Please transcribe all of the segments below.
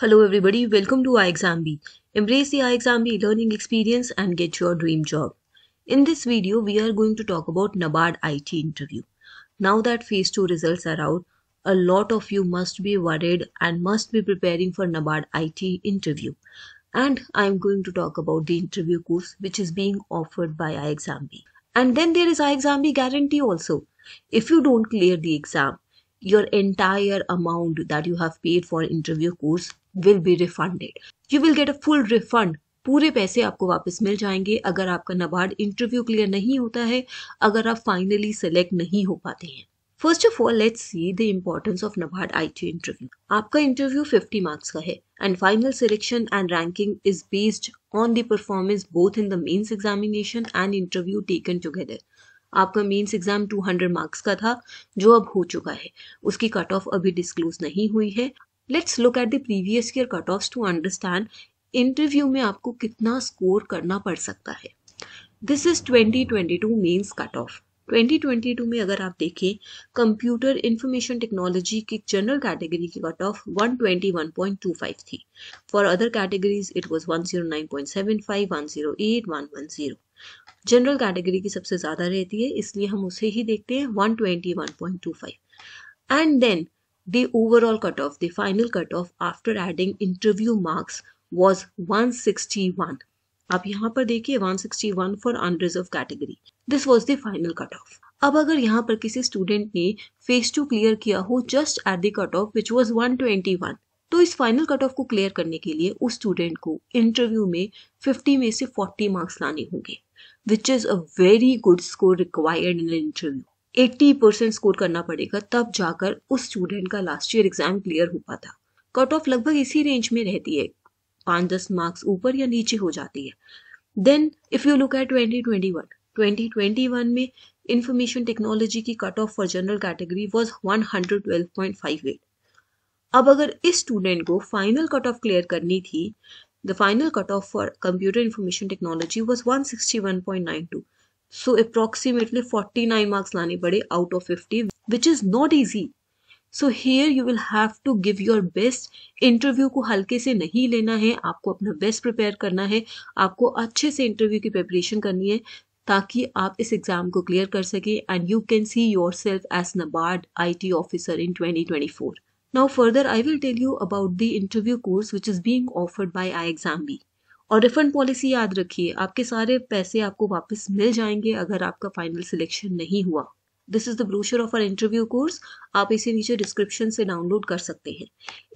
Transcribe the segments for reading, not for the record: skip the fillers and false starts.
Hello everybody, welcome to iExamB. Embrace the iExamB learning experience and get your dream job. In this video, we are going to talk about NABARD IT interview. Now that phase 2 results are out, a lot of you must be worried and must be preparing for NABARD IT interview. And I am going to talk about the interview course which is being offered by iExamB. And then there is iExamB guarantee also. If you don't clear the exam, your entire amount that you have paid for interview course will be refunded. You will get a full refund. पूरे पैसे आपको वापस मिल जाएंगे अगर आपका NABARD interview clear नहीं होता है, अगर आप फाइनली सेलेक्ट नहीं हो पाते हैं. First of all let's see the importance of NABARD IT interview. आपका इंटरव्यू 50 मार्क्स का है and final selection and ranking is based on the performance both in the mains examination and interview taken together. आपका mains exam 200 marks का था जो अब हो चुका है. उसकी कट ऑफ अभी डिस्क्लोज नहीं हुई है. Let's look at the previous year cut offs to understand interview में आपको कितना स्कोर करना पड़ सकता है. This is 2022 mains cut off. 2022 में अगर आप देखें, कंप्यूटर इंफॉर्मेशन टेक्नोलॉजी की जनरल कैटेगरी की कट ऑफ 121.25 थी. For other categories it was 109.75, 108, 110. General category की सबसे ज्यादा रहती है, इसलिए हम उसे ही देखते हैं 121.25. And then the overall cut off, the final cut off after adding interview marks was 161. आप यहाँ पर देखिए 161 for unreserve category. This was the final cut off. अब अगर यहाँ पर किसी स्टूडेंट ने फेज 2 क्लियर किया हो just at the cut of which was 121, तो इस फाइनल कट ऑफ को क्लियर करने के लिए उस स्टूडेंट को इंटरव्यू में 50 में से 40 मार्क्स लाने होंगे, which is a very good score required in an interview. 80% score करना पड़ेगा तब जाकर उस स्टूडेंट का लास्ट ईयर एग्जाम क्लियर हो पाता. कट ऑफ लगभग इसी रेंज में रहती है, 5-10 मार्क्स ऊपर या नीचे हो जाती है. Then if you look at 2021 में इंफॉर्मेशन टेक्नोलॉजी की cut off for general category was 112.58. अब अगर इस स्टूडेंट को फाइनल कट ऑफ क्लियर करनी थी, the final cutoff for computer information technology was 161.92. So approximately 49 marks लाने पड़े out of 50, which is not easy. So here you will have to give your best. Interview को हल्के से नहीं लेना है, आपको अपना बेस्ट प्रिपेयर करना है, आपको अच्छे से इंटरव्यू की प्रिपरेशन करनी है ताकि आप इस एग्जाम को क्लियर कर सके and you can see yourself as NABARD IT officer in 2024. Now further I will tell you about the interview course which is being offered by iExamB. और रिफंड पॉलिसी याद रखिए, आपके सारे पैसे आपको वापस मिल जाएंगे अगर आपका फाइनल सिलेक्शन नहीं हुआ. This is the brochure of our interview course. आप इसे नीचे डिस्क्रिप्शन से डाउनलोड कर सकते हैं.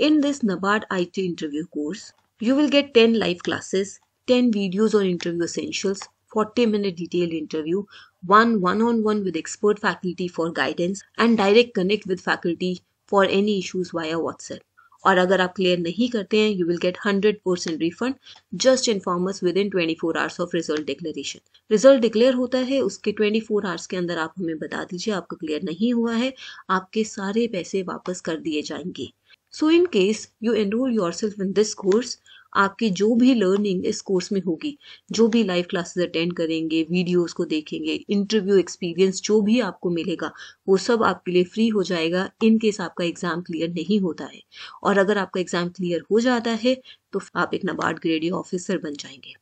In this NABARD IT interview course you will get 10 live classes, 10 videos on interview essentials, 40-minute detailed interview, one-on-one with expert faculty for guidance and direct connect with faculty for any issues via WhatsApp. और अगर आप clear नहीं करते हैं, you will get 100% refund. Just inform us within 24 hours of result declaration. Result declare होता है, उसके 24 hours के अंदर आप हमें बता दीजिए आपका क्लियर नहीं हुआ है, आपके सारे पैसे वापस कर दिए जाएंगे. So in case you enroll yourself in this course, आपकी जो भी लर्निंग इस कोर्स में होगी, जो भी लाइव क्लासेस अटेंड करेंगे, वीडियोस को देखेंगे, इंटरव्यू एक्सपीरियंस जो भी आपको मिलेगा वो सब आपके लिए फ्री हो जाएगा इन केस आपका एग्जाम क्लियर नहीं होता है. और अगर आपका एग्जाम क्लियर हो जाता है तो आप एक नाबार्ड ग्रेड ए ऑफिसर बन जाएंगे.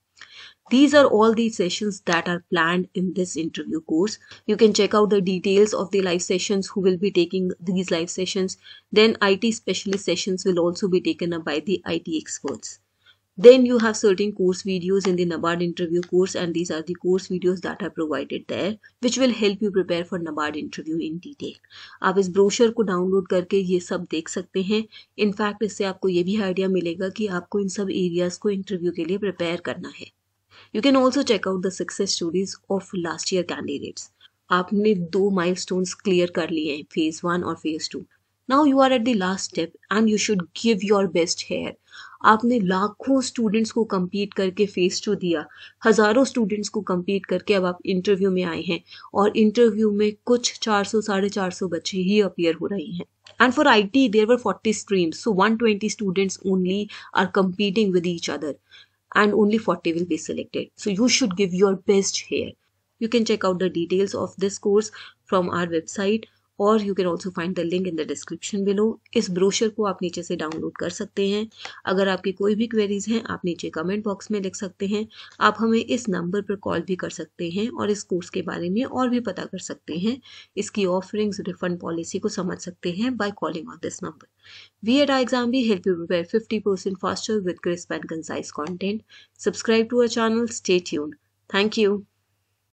These are all the sessions that are planned in this interview course. You can check out the details of the live sessions, who will be taking these live sessions. Then IT specialist sessions will also be taken up by the IT experts. Then you have certain course videos in the NABARD interview course, and these are the course videos that are provided there, which will help you prepare for NABARD interview in detail. आप इस brochure को download करके ये सब देख सकते हैं. In fact इससे आपको ये भी आइडिया मिलेगा कि आपको इन सब एरियाज को इंटरव्यू के लिए प्रिपेयर करना है. You can also check out the success stories of last year candidates. आपने 2 milestones clear कर लिए हैं, phase 1 और phase 2. Now you are at the last step and you should give your best here. आपने लाखों students को compete करके phase 2 दिया, हजारों स्टूडेंट्स को compete करके अब आप इंटरव्यू में आए हैं और इंटरव्यू में कुछ 400-450 बच्चे ही अपीयर हो रहे हैं. And for IT there were 40 streams, so 120 students only are competing with each other. And only 40 will be selected. So you should give your best here. You can check out the details of this course from our website और you can also find the link in the description below. इस brochure को आप नीचे से download कर सकते हैं। अगर आपकी कोई भी क्वेरीज हैं आप नीचे कमेंट बॉक्स में लिख सकते हैं। आप हमें इस नंबर पर कॉल भी कर सकते हैं और इस कोर्स के बारे में और भी पता कर सकते हैं। इसकी ऑफरिंग्स, रिफंड पॉलिसी को समझ सकते हैं by calling on this number. We at iExamBee help you prepare 50% faster with crisp and concise content. Subscribe to our channel. Stay tuned. Thank you.